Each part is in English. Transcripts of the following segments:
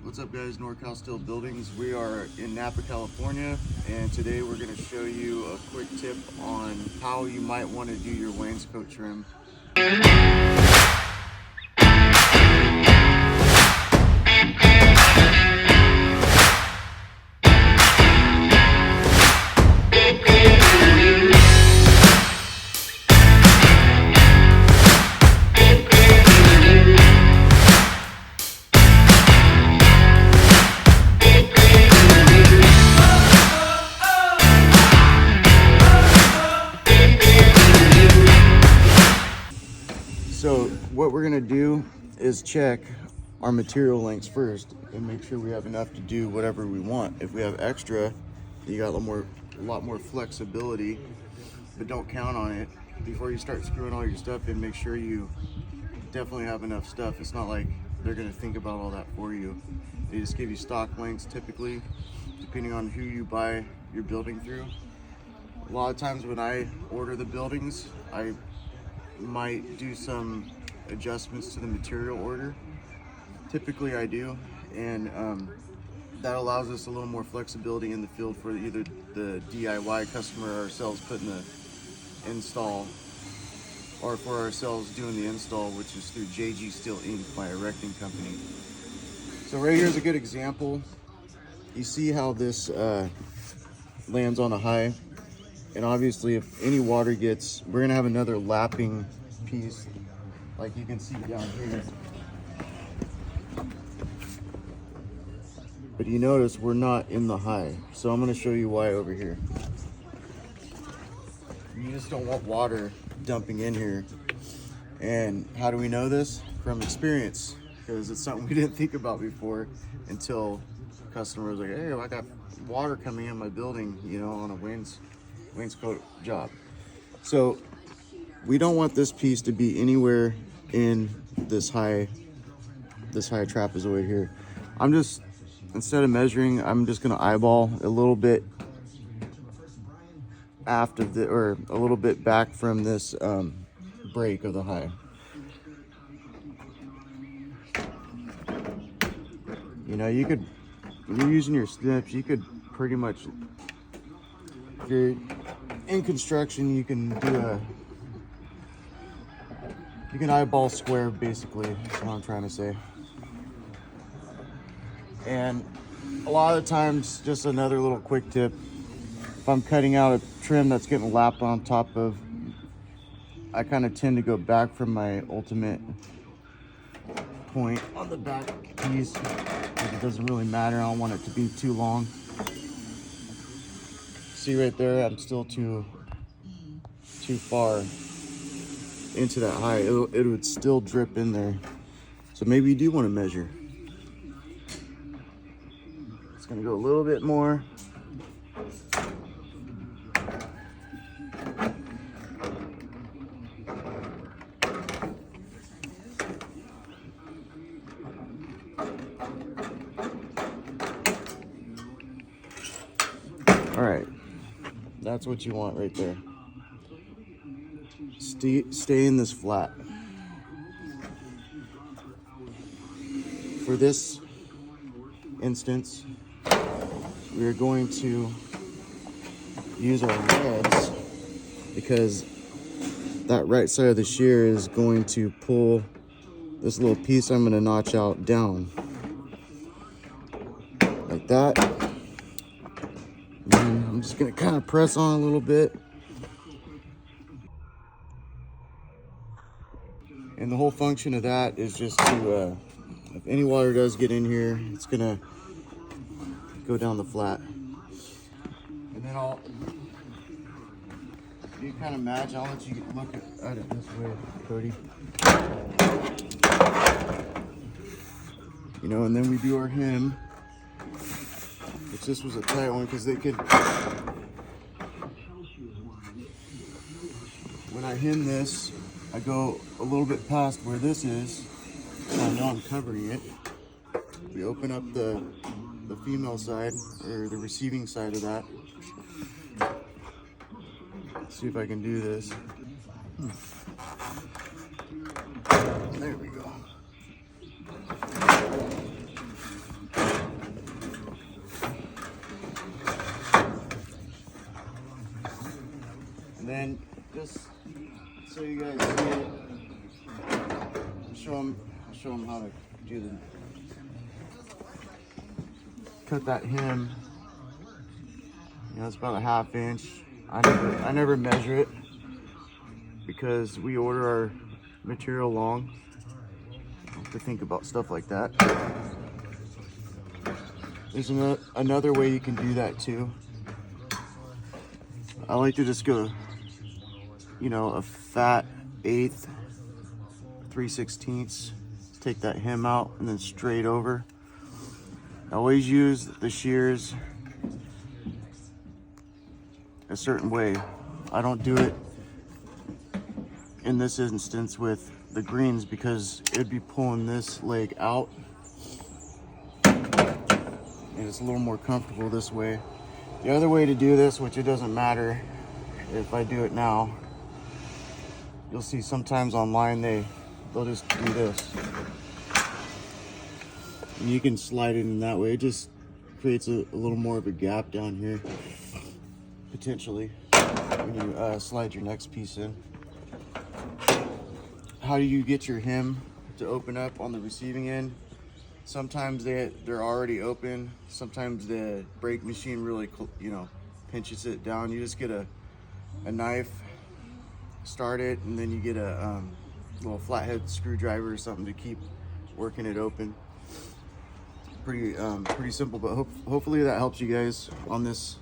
What's up guys, NorCal Steel Buildings. We are in Napa, California, and today we're going to show you a quick tip on how you might want to do your wainscot trim. So what we're gonna do is check our material lengths first and make sure we have enough to do whatever we want. If we have extra, you got a lot more flexibility, but don't count on it. Before you start screwing all your stuff in, make sure you definitely have enough stuff. It's not like they're gonna think about all that for you. They just give you stock lengths typically, depending on who you buy your building through. A lot of times when I order the buildings, I might do some adjustments to the material order. Typically I do, and that allows us a little more flexibility in the field for either the DIY customer or ourselves putting the install, or for ourselves doing the install, which is through JG Steel Inc., my erecting company. So right here is a good example. You see how this lands on a high, and obviously if any water gets, we're gonna have another lapping piece like you can see down here. But you notice we're not in the high, so I'm gonna show you why over here. You just don't want water dumping in here. And how do we know this? From experience, because it's something we didn't think about before until the customer was like, hey, I got water coming in my building, you know, on a wainscot job. So we don't want this piece to be anywhere in this high trapezoid here. I'm just, instead of measuring, I'm just gonna eyeball a little bit aft of the, or a little bit back from this break of the high. You know, you could, when you're using your snips, you could pretty much, if you're in construction, you can do you can eyeball square, basically, is what I'm trying to say. And a lot of the times, just another little quick tip, if I'm cutting out a trim that's getting lapped on top of, I kind of tend to go back from my ultimate point on the back piece, because it doesn't really matter. I don't want it to be too long. See right there, I'm still too far into that high. It would still drip in there. So maybe you do want to measure. It's going to go a little bit more. All right, that's what you want right there. Stay in this flat. For this instance, we are going to use our leads, because that right side of the shear is going to pull this little piece I'm going to notch out down like that. And then I'm just going to kind of press on a little bit. And the whole function of that is just to, if any water does get in here, it's gonna go down the flat. And then you kind of imagine, I'll let you look at it this way, Cody. You know, and then we do our hem, which this was a tight one, because they could, when I hem this, I go a little bit past where this is, so I know I'm covering it. We open up the female side, or the receiving side of that. Let's see if I can do this. There we go. just so you guys see it. I'll show them how to do the cut that hem. You know, it's about a 1/2 inch. I never measure it because we order our material long. I have to think about stuff like that. There's another way you can do that too. I like to just go, you know, a fat 1/8, 3/16. Take that hem out and then straight over. I always use the shears a certain way. I don't do it in this instance with the greens because it'd be pulling this leg out, and it's a little more comfortable this way. The other way to do this, which it doesn't matter if I do it now, you'll see sometimes online they'll just do this. And you can slide it in that way. It just creates a little more of a gap down here, potentially, when you slide your next piece in. How do you get your hem to open up on the receiving end? Sometimes they're already open. Sometimes the brake machine really, you know, pinches it down. You just get a knife, start it, and then you get a little flathead screwdriver or something to keep working it open. Pretty simple, but hopefully that helps you guys on this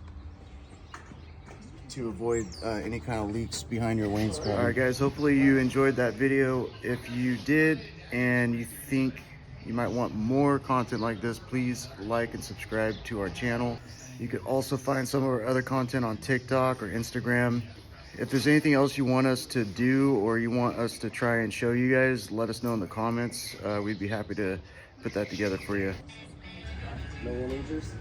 to avoid any kind of leaks behind your wainscot. All right, guys, hopefully you enjoyed that video. If you did and you think you might want more content like this, please like and subscribe to our channel. You could also find some of our other content on TikTok or Instagram. If there's anything else you want us to do or you want us to try and show you guys, let us know in the comments. We'd be happy to put that together for you. No one answers?